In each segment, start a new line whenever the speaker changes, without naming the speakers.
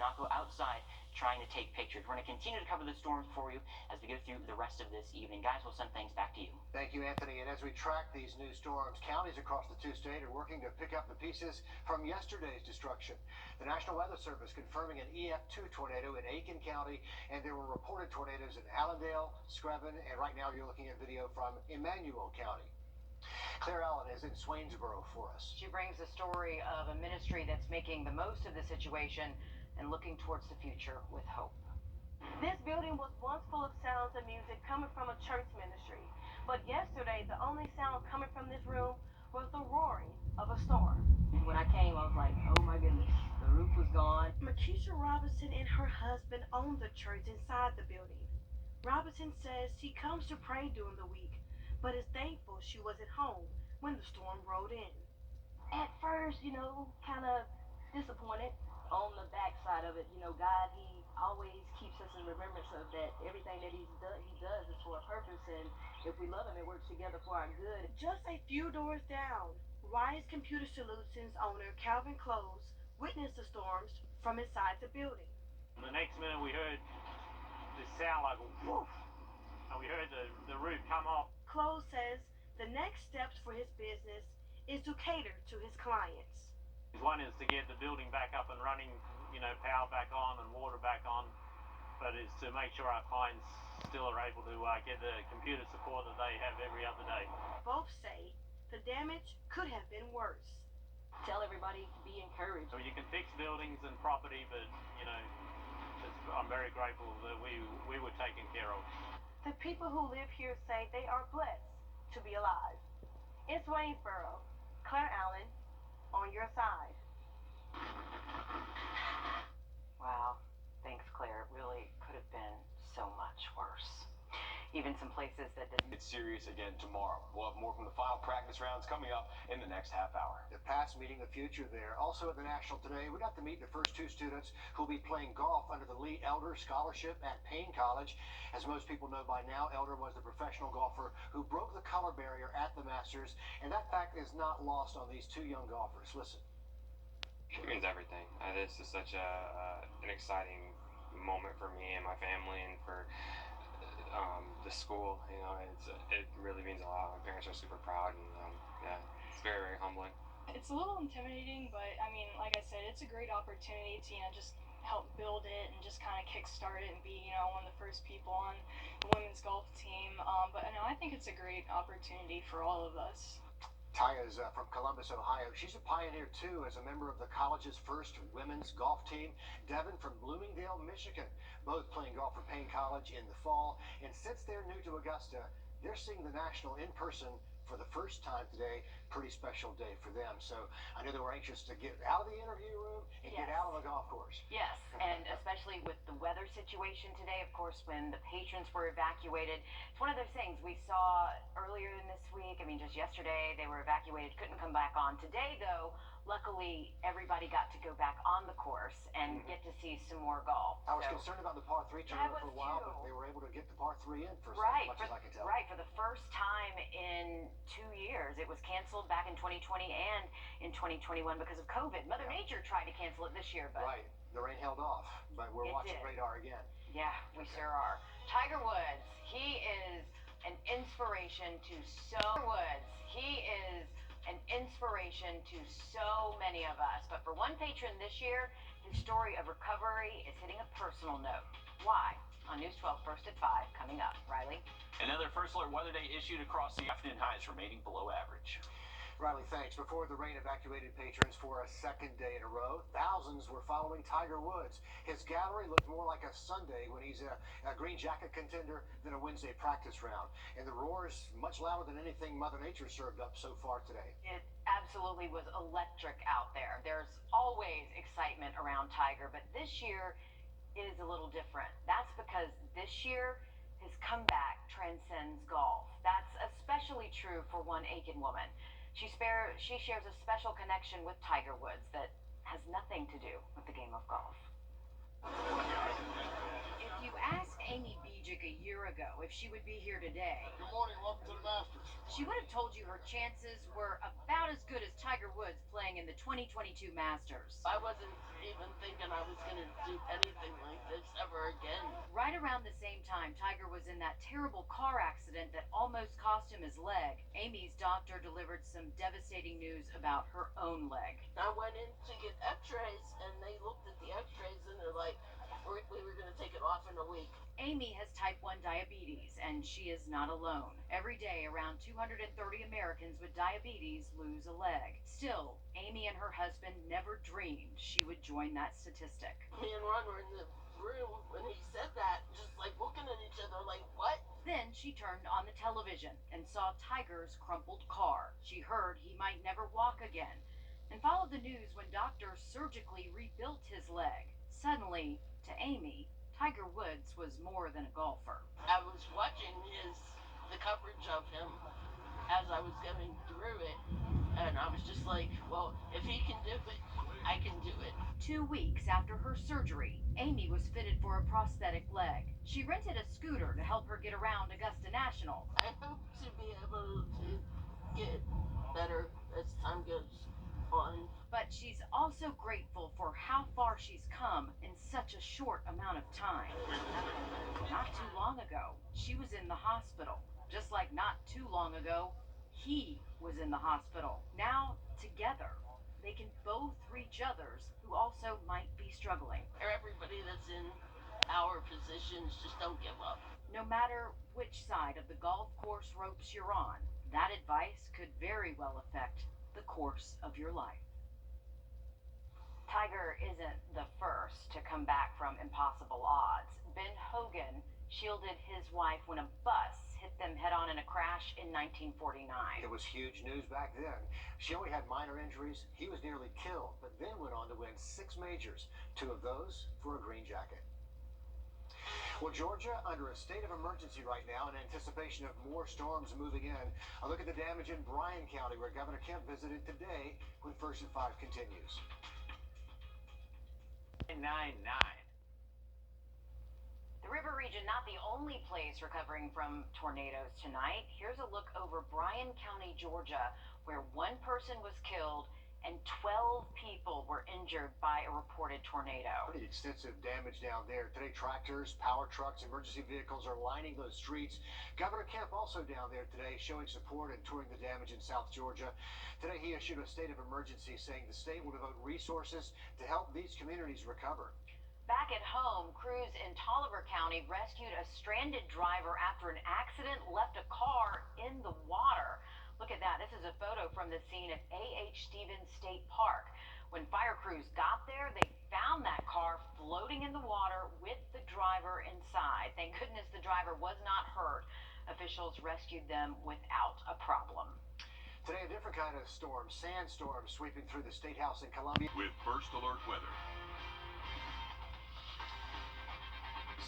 not go outside trying to take pictures. We're going to continue to cover the storms for you as we go through the rest of this evening. Guys, we'll send things back to you.
Thank you, Anthony. And as we track these new storms, counties across the two-state are working to pick up the pieces from yesterday's destruction. The National Weather Service confirming an EF2 tornado in Aiken County, and there were reported tornadoes in Allendale, Screven, and right now you're looking at video from Emmanuel County. Claire Allen is in Swainsboro for us.
She brings the story of a ministry that's making the most of the situation and looking towards the future with hope.
This building was once full of sounds and music coming from a church ministry. But yesterday, the only sound coming from this room was the roaring of a storm.
When I came, I was like, oh my goodness, the roof was gone.
Makisha Robinson and her husband own the church inside the building. Robinson says she comes to pray during the week, but is thankful she was at home when the storm rolled in. At first, kind of disappointed.
On the backside of it, God, He always keeps us in remembrance of that. Everything that He does is for a purpose, and if we love Him, it works together for our good.
Just a few doors down, Rise Computer Solutions owner Calvin Close witnessed the storms from inside the building.
The next minute we heard this sound like a woof, and we heard the roof come off.
Close says the next steps for his business is to cater to his clients.
One is to get the building back up and running, power back on and water back on, but it's to make sure our clients still are able to get the computer support that they have every other day.
Both say the damage could have been worse.
Tell everybody to be encouraged.
So you can fix buildings and property, but, I'm very grateful that we were taken care of.
The people who live here say they are blessed to be alive. In Swainsboro, Claire Allen, on your side.
Wow. Thanks, Claire. It really could have been so much worse. Even some places that didn't.
It's serious again tomorrow. We'll have more from the final practice rounds coming up in the next half hour.
The past meeting the future there. Also at the National today, we got to meet the first two students who'll be playing golf under the Lee Elder Scholarship at Payne College. As most people know by now, Elder was the professional golfer who broke the color barrier at the Masters, and that fact is not lost on these two young golfers. Listen.
It means everything. This is such an exciting moment for me and my family, and for the school. It really means a lot. My parents are super proud, and it's very, very humbling.
It's a little intimidating, but like I said, it's a great opportunity to just help build it and just kind of kickstart it and be one of the first people on the women's golf team. But I think it's a great opportunity for all of us.
Taya's from Columbus, Ohio. She's a pioneer, too, as a member of the college's first women's golf team. Devin from Bloomingdale, Michigan, both playing golf for Payne College in the fall. And since they're new to Augusta, they're seeing the National in person for the first time today. Pretty special day for them. So I know they were anxious to get out of the interview room and get out on the golf course.
Yes, and especially with the weather situation today, of course, when the patrons were evacuated. It's one of those things we saw earlier in this week. Just yesterday they were evacuated, couldn't come back on. Today, though, luckily everybody got to go back on the course and get to see some more golf.
I was concerned about the par 3 tournament for a while, but they were able to get the par 3 in for as much as I can tell.
Right, for the first time in 2 years. It was canceled back in 2020 and in 2021 because of COVID. Mother Nature tried to cancel it this year, but
the rain held off, but we're watching radar again.
Yeah, we sure are. Tiger Woods, he is an inspiration to so many of us. But for one patron this year, his story of recovery is hitting a personal note. Why? On News 12, first at 5, coming up. Riley?
Another first alert weather day issued across the afternoon, highs remaining below average.
Riley, thanks. Before the rain evacuated patrons for a second day in a row, thousands were following Tiger Woods. His gallery looked more like a Sunday when he's a green jacket contender than a Wednesday practice round. And the roars much louder than anything Mother Nature served up so far today.
It absolutely was electric out there. There's always excitement around Tiger, but this year is a little different. That's because this year his comeback transcends golf. That's especially true for one Aiken woman. She shares a special connection with Tiger Woods that has nothing to do with the game of golf.
If you asked Amy Bejic a year ago if
if she would be here today.
Good morning, welcome to the Masters.
She would have told you her chances were about as good as Tiger Woods playing in the 2022 Masters.
I wasn't even thinking I was going to do anything like this ever again.
Right around the same time, Tiger was in that terrible car accident that almost cost him his leg. Amy's doctor delivered some devastating news about her own leg.
I went in to get x-rays, and they looked at the x-rays, and they're like, we were going to take it off in a week.
Amy has type 1 diabetes, and she is not alone. Every day, around 230 Americans with diabetes lose a leg. Still, Amy and her husband never dreamed she would join that statistic.
Me and Ron were in the room when he said that, just like looking at each other like, what?
Then she turned on the television and saw Tiger's crumpled car. She heard he might never walk again, and followed the news when doctors surgically rebuilt his leg. Suddenly, to Amy, Tiger Woods was more than a golfer.
I was watching the coverage of him as I was going through it, and I was just like, well, if he can do it, I can do it.
2 weeks after her surgery, Amy was fitted for a prosthetic leg. She rented a scooter to help her get around Augusta National.
I hope to be able to get better as time goes on.
But she's also grateful for how far she's come in such a short amount of time. Not too long ago, she was in the hospital. Just like not too long ago, he was in the hospital. Now, together, they can both reach others who also might be struggling.
Everybody that's in our positions, just don't give up.
No matter which side of the golf course ropes you're on, that advice could very well affect the course of your life. Tiger isn't the first to come back from impossible odds. Ben Hogan shielded his wife when a bus hit them head-on in a crash in 1949.
It was huge news back then. She only had minor injuries. He was nearly killed, but then went on to win 6 majors, 2 of those for a green jacket. Well, Georgia under a state of emergency right now in anticipation of more storms moving in. A look at the damage in Bryan County, where Governor Kemp visited today when First and 5 continues.
99.
The river region, not the only place recovering from tornadoes tonight. Here's a look over Bryan County, Georgia, where 1 person was killed and 12 people were injured by a reported tornado.
Pretty extensive damage down there. Today, tractors, power trucks, emergency vehicles are lining those streets. Governor Kemp also down there today showing support and touring the damage in South Georgia. Today, he issued a state of emergency saying the state will devote resources to help these communities recover.
Back at home, crews in Tolliver County rescued a stranded driver after an accident left a car in the water. Look at that. This is a photo from the scene at A.H. Stevens State Park. When fire crews got there, they found that car floating in the water with the driver inside. Thank goodness the driver was not hurt. Officials rescued them without a problem.
Today, a different kind of storm, sandstorm, sweeping through the State House in Columbia.
With First Alert Weather.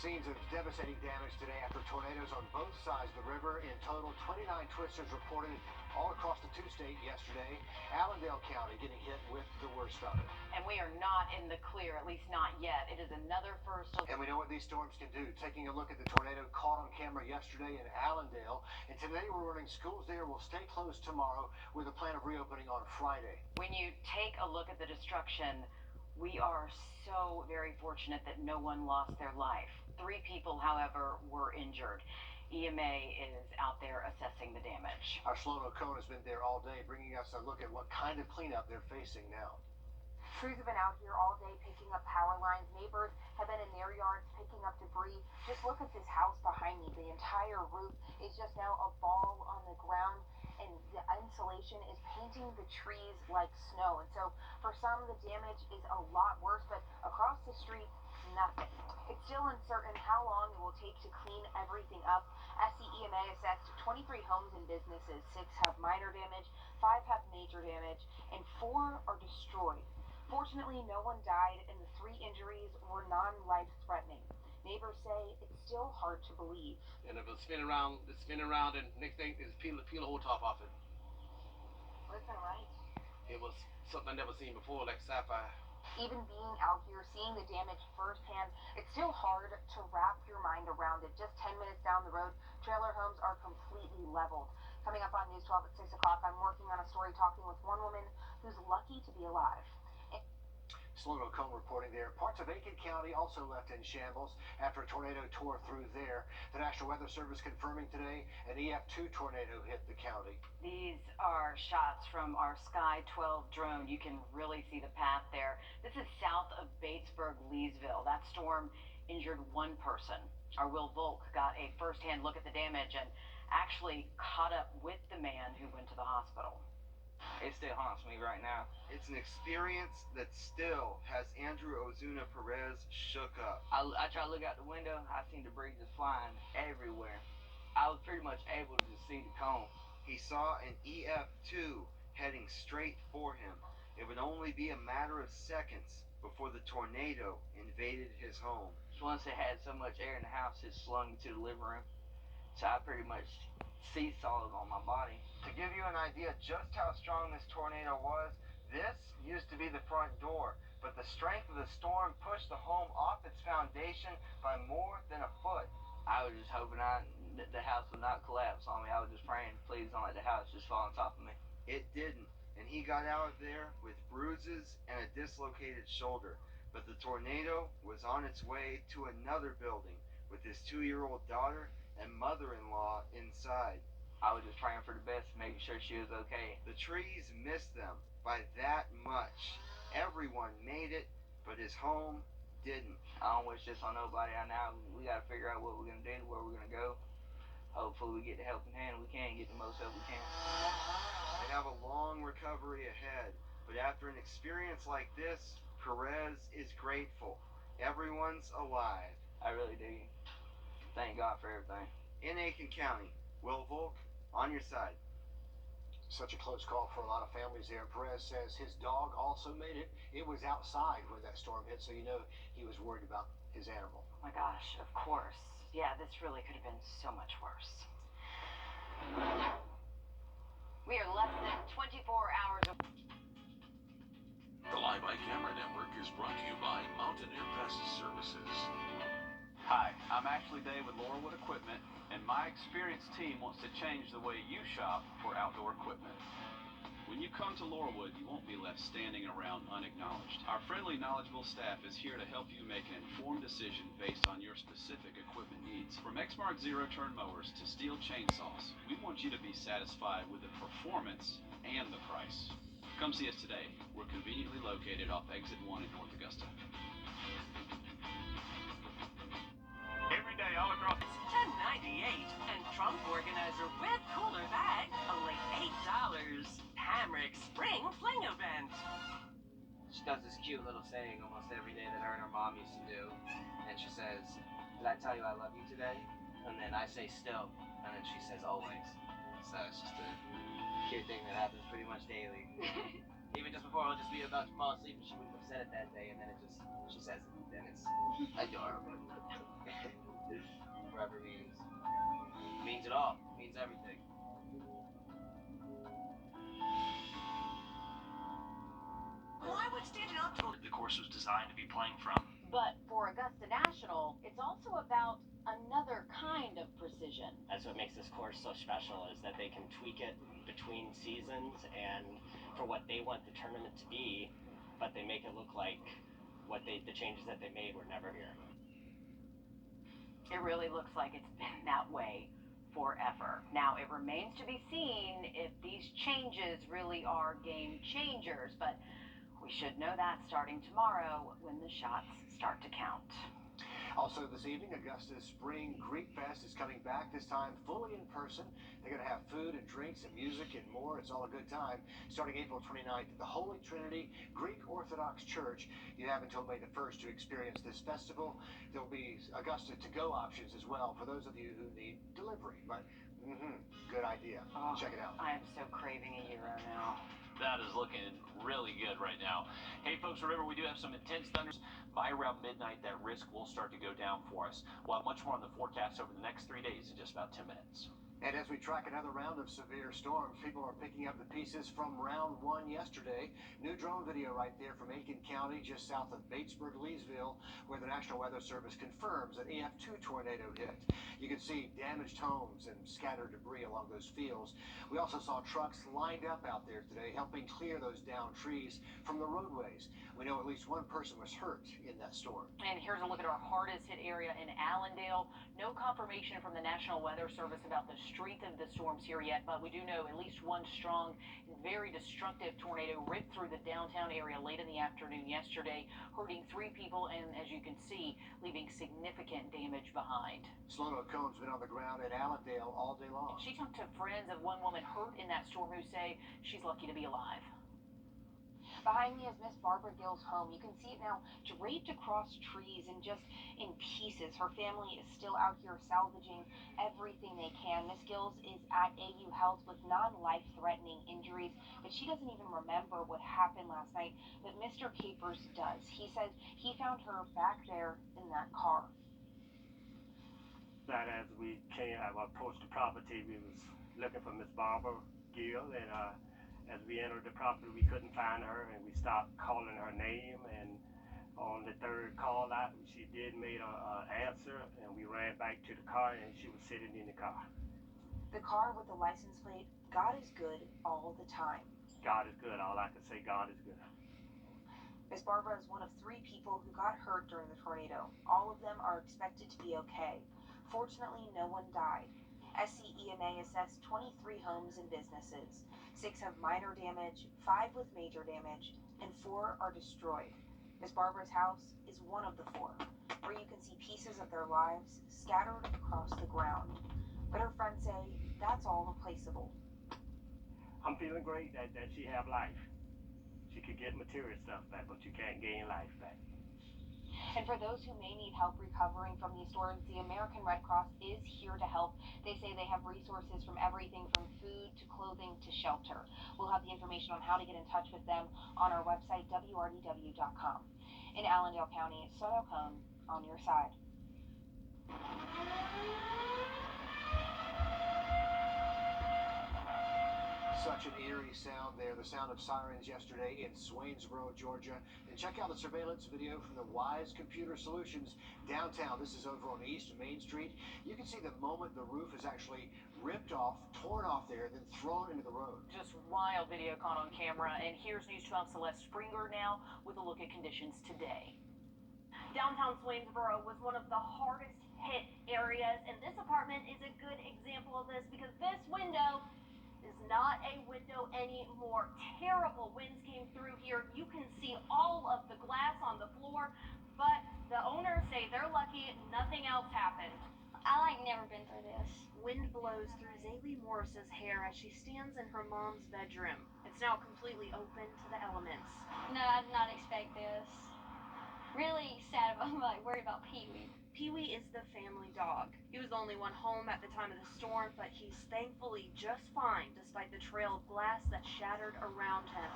Scenes of devastating damage today after tornadoes on both sides of the river. In total, 29 twisters reported all across the 2-state yesterday. Allendale County getting hit with the worst of it.
And we are not in the clear, at least not yet. It is another first.
And we know what these storms can do. Taking a look at the tornado caught on camera yesterday in Allendale. And today we're running schools there will stay closed tomorrow with a plan of reopening on Friday.
When you take a look at the destruction, we are so very fortunate that no one lost their life. 3 people, however, were injured. EMA is out there assessing the damage.
Our Sloan O'Cone has been there all day, bringing us a look at what kind of cleanup they're facing now.
Crews have been out here all day picking up power lines. Neighbors have been in their yards picking up debris. Just look at this house behind me. The entire roof is just now a ball on the ground, and the insulation is painting the trees like snow. And so for some, the damage is a lot worse, but across the street, nothing. It's still uncertain how long it will take to clean everything up. SCEMA assessed 23 homes and businesses. 6 have minor damage, 5 have major damage, and 4 are destroyed. Fortunately, no one died, and the 3 injuries were non-life-threatening. Neighbors say it's still hard to believe.
And if it's spinning around, and next thing is peel the whole top off it.
Wasn't that right?
It was something I never seen before, like sci-fi.
Even being out here, seeing the damage firsthand, it's still hard to wrap your mind around it. Just 10 minutes down the road, trailer homes are completely leveled. Coming up on News 12 at 6 o'clock, I'm working on a story talking with one woman who's lucky to be alive.
Sloan Cone reporting there. Parts of Aiken County also left in shambles after a tornado tore through there. The National Weather Service confirming today an EF2 tornado hit the county.
These are shots from our Sky 12 drone. You can really see the path there. This is south of Batesburg, Leesville. That storm injured one person. Our Will Volk got a first-hand look at the damage and actually caught up with the man who went to the hospital.
It still haunts me right now. It's an experience that still has Andrew Ozuna Perez shook up. I try to look out the window. I seen debris just flying everywhere. I was pretty much able to see the cone. He saw an EF2 heading straight for him. It would only be a matter of seconds before the tornado invaded his home. Once it had so much air in the house, it slung into the living room. So I pretty much seesawed on my body. To give you an idea just how strong this tornado was, this used to be the front door, but the strength of the storm pushed the home off its foundation by more than a foot. I was just hoping the house would not collapse on me. I was just praying, please don't let the house just fall on top of me. It didn't, and he got out of there with bruises and a dislocated shoulder. But the tornado was on its way to another building with his 2-year-old daughter and mother-in-law inside. I was just praying for the best, making sure she was okay. The trees missed them by that much. Everyone made it, but his home didn't. I don't wish this on nobody. Now we gotta figure out what we're gonna do, where we're gonna go. Hopefully we get the helping hand we can, get the most help we can. They have a long recovery ahead, but after an experience like this, Perez is grateful. Everyone's alive. I really do. Thank God for everything. In Aiken County, Will Volk, on your side.
Such a close call for a lot of families there. Perez says his dog also made it. It was outside when that storm hit, so you know he was worried about his animal.
Oh my gosh, of course. Yeah, this really could have been so much worse. We are less than 24 hours away.
The Live by Camera Network is brought to you by Mountaineer Pest Services.
Hi, I'm Ashley Day with Laurelwood Equipment, and my experienced team wants to change the way you shop for outdoor equipment. When you come to Laurelwood, you won't be left standing around unacknowledged. Our friendly, knowledgeable staff is here to help you make an informed decision based on your specific equipment needs. From Exmark zero-turn mowers to steel chainsaws, we want you to be satisfied with the performance and the price. Come see us today. We're conveniently located off Exit 1 in North Augusta.
Every day all across $10.98 and Trunk Organizer with cooler bag, only $8. Hamrick Spring Fling Event.
She does this cute little saying almost every day that her and her mom used to do. And she says, "Did I tell you I love you today?" And then I say still. And then she says always. So it's just a cute thing that happens pretty much daily. Even just before I'll just be about to fall asleep and she wouldn't have said it that day, and then she says it, and it's adorable. Whatever means it all. Means everything.
Why would standing up to the course was designed to be playing from?
But for Augusta National, it's also about another kind of precision.
That's what makes this course so special, is that they can tweak it between seasons and for what they want the tournament to be, but they make it look like the changes that they made were never here.
It really looks like it's been that way forever. Now, it remains to be seen if these changes really are game changers, but we should know that starting tomorrow when the shots start to count.
Also this evening, Augusta's Spring Greek Fest is coming back, this time fully in person. They're going to have food and drinks and music and more. It's all a good time. Starting April 29th at the Holy Trinity Greek Orthodox Church. You have until May the 1st to experience this festival. There'll be Augusta to-go options as well for those of you who need delivery. But, good idea. Check it out.
I am so craving a Euro now.
That is looking really good right now. Hey folks, remember we do have some intense thunders. By around midnight, that risk will start to go down for us. We'll have much more on the forecast over the next 3 days in just about 10 minutes.
And as we track another round of severe storms, people are picking up the pieces from round one yesterday. New drone video right there from Aiken County, just south of Batesburg, Leesville, where the National Weather Service confirms an EF2 tornado hit. You can see damaged homes and scattered debris along those fields. We also saw trucks lined up out there today, helping clear those downed trees from the roadways. We know at least one person was hurt in that storm.
And here's a look at our hardest hit area in Allendale. No confirmation from the National Weather Service about the strength of the storms here yet, but we do know at least one strong and very destructive tornado ripped through the downtown area late in the afternoon yesterday, hurting 3 people and, as you can see, leaving significant damage behind.
Sloan O'Cone's been on the ground in Allendale all day long.
She talked to friends of one woman hurt in that storm who say she's lucky to be alive.
Behind me is Miss Barbara Gill's home. You can see it now draped across trees and just in pieces. Her family is still out here salvaging everything they can. Miss Gills is at AU Health with non-life-threatening injuries, but she doesn't even remember what happened last night. But Mr. Capers does. He says he found her back there in that car.
That as we approached the property, we was looking for Miss Barbara Gill, and as we entered the property, we couldn't find her, and we stopped calling her name, and on the third call out, she did make an answer, and we ran back to the car, and she was sitting in the car.
The car with the license plate, God is good all the time.
God is good. All I can say, God is good.
Miss Barbara is one of 3 people who got hurt during the tornado. All of them are expected to be okay. Fortunately, no one died. SCEMA assessed 23 homes and businesses. 6 have minor damage, 5 with major damage, and 4 are destroyed. Miss Barbara's house is one of the 4, where you can see pieces of their lives scattered across the ground. But her friends say that's all replaceable.
I'm feeling great that she have life. She could get material stuff back, but you can't gain life back.
And for those who may need help recovering from these storms, the American Red Cross is here to help. They say they have resources from everything from food to clothing to shelter. We'll have the information on how to get in touch with them on our website, wrdw.com. In Allendale County, Sloan O'Cone on your side.
Such an eerie sound there, the sound of sirens yesterday in Swainsboro, Georgia. And check out the surveillance video from the Wise Computer Solutions downtown. This is over on East Main Street. You can see the moment the roof is actually ripped off, torn off there, then thrown into the road.
Just wild video caught on camera. And here's News 12 Celeste Springer now with a look at conditions today.
Downtown Swainsboro was one of the hardest hit areas, and this apartment is a good example of this because this window is not a window anymore. Terrible winds came through here. You can see all of the glass on the floor, but the owners say they're lucky nothing else happened.
I never been through this.
Wind blows through Zaylee Morris's hair as she stands in her mom's bedroom. It's now completely open to the elements.
No, I did not expect this. Really sad about, worried about Pee-wee.
Pee-wee is the family dog. He was the only one home at the time of the storm, but he's thankfully just fine despite the trail of glass that shattered around him.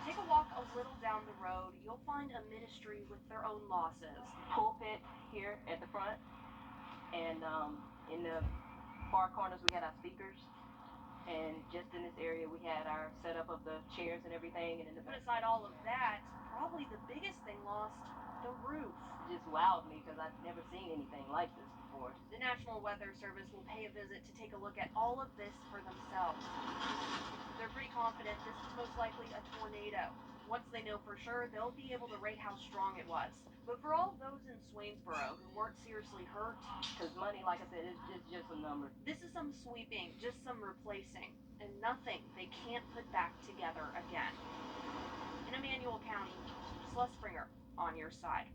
Take a walk a little down the road, you'll find a ministry with their own losses.
Pulpit here at the front, and in the far corners we had our speakers, and just in this area we had our setup of the chairs and everything, and in the
Put aside all of that, probably the biggest thing lost, the roof.
Just wowed me because I've never seen anything like this before.
The National Weather Service will pay a visit to take a look at all of this for themselves. They're pretty confident this is most likely a tornado. Once they know for sure, they'll be able to rate how strong it was. But for all those in Swainsboro who weren't seriously hurt,
because money, like I said, is just a number.
This is some sweeping, just some replacing, and nothing they can't put back together again. In Emmanuel County, Celeste Springer on your side.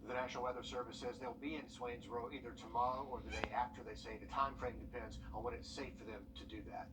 The National Weather Service says they'll be in Swainsboro either tomorrow or the day after. They say the time frame depends on when it's safe for them to do that.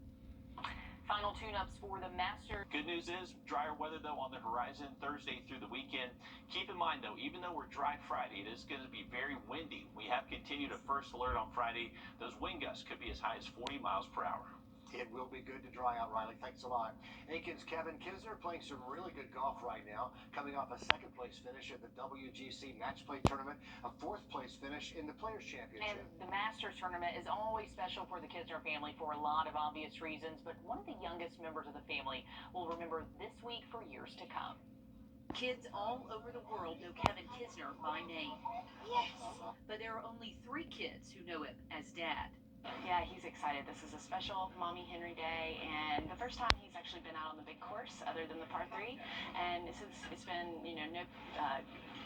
Final tune-ups for the Masters.
Good news is, drier weather, though, on the horizon Thursday through the weekend. Keep in mind, though, even though we're dry Friday, it is going to be very windy. We have continued a first alert on Friday. Those wind gusts could be as high as 40 miles per hour.
It will be good to dry out, Riley. Thanks a lot. Aiken's Kevin Kisner playing some really good golf right now, coming off a second-place finish at the WGC Match Play Tournament, a fourth-place finish in the Players' Championship.
And the Masters Tournament is always special for the Kisner family for a lot of obvious reasons, but one of the youngest members of the family will remember this week for years to come.
Kids all over the world know Kevin Kisner by name. Yes! But there are only 3 kids who know him as Dad.
Yeah, he's excited. This is a special Mommy Henry Day, and the first time he's actually been out on the big course other than the par 3. And since it's been, no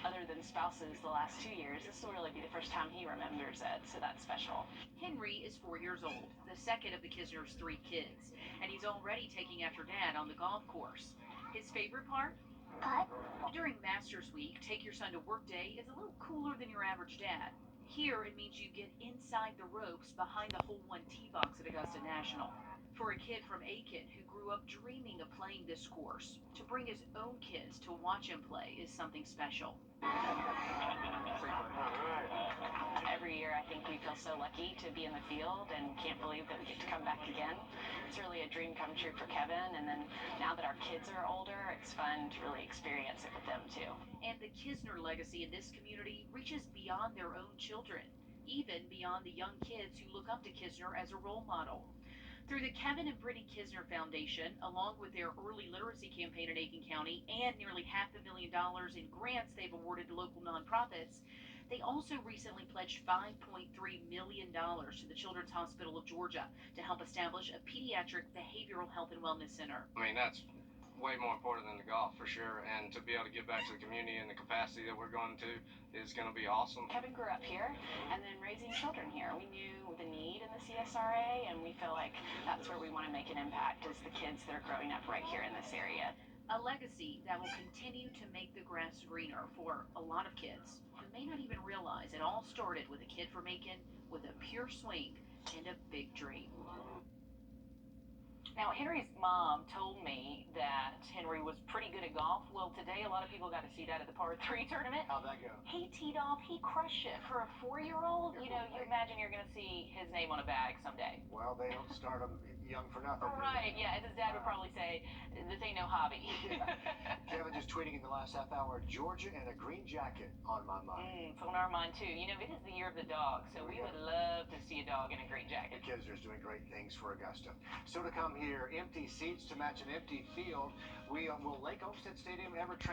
other than spouses the last 2 years, this will really be the first time he remembers it, so that's special.
Henry is 4 years old, the second of the Kisner's 3 kids, and he's already taking after Dad on the golf course. His favorite part?
Putt.
During Masters Week, Take Your Son to Work Day is a little cooler than your average dad. Here, it means you get inside the ropes behind the hole 1 tee box at Augusta National. For a kid from Aiken who grew up dreaming of playing this course, to bring his own kids to watch him play is something special.
Every year, I think we feel so lucky to be in the field and can't believe that we get to come back again. It's really a dream come true for Kevin, and then now that our kids are older, it's fun to really experience it with them too.
And the Kisner legacy in this community reaches beyond their own children, even beyond the young kids who look up to Kisner as a role model. Through the Kevin and Brittany Kisner Foundation, along with their early literacy campaign in Aiken County and nearly $500,000 in grants they've awarded to local nonprofits, they also recently pledged $5.3 million to the Children's Hospital of Georgia to help establish a pediatric behavioral health and wellness center.
I mean, that's way more important than the golf for sure, and to be able to give back to the community in the capacity that we're going to is going to be awesome.
Kevin grew up here and then raising children here. We knew the need in the CSRA, and we feel like that's where we want to make an impact, is the kids that are growing up right here in this area.
A legacy that will continue to make the grass greener for a lot of kids who may not even realize it all started with a kid from Aiken with a pure swing and a big dream.
Now, Henry's mom told me that Henry was pretty good at golf. Well, today a lot of people got to see that at the par 3 tournament.
How'd that go?
He teed off, he crushed it. For a 4-year-old, you imagine you're going to see his name on a bag someday.
Well, they don't start them young for nothing.
Right, yeah, as his dad would probably say, this ain't no hobby.
Yeah. Kevin just tweeting in the last half hour, Georgia and a green jacket on my mind.
It's on our mind too. It is the year of the dog, so we would love to see a dog in a green jacket.
The Kisner's doing great things for Augusta. So to come here, empty seats to match an empty field. Will Lake Olmsted Stadium ever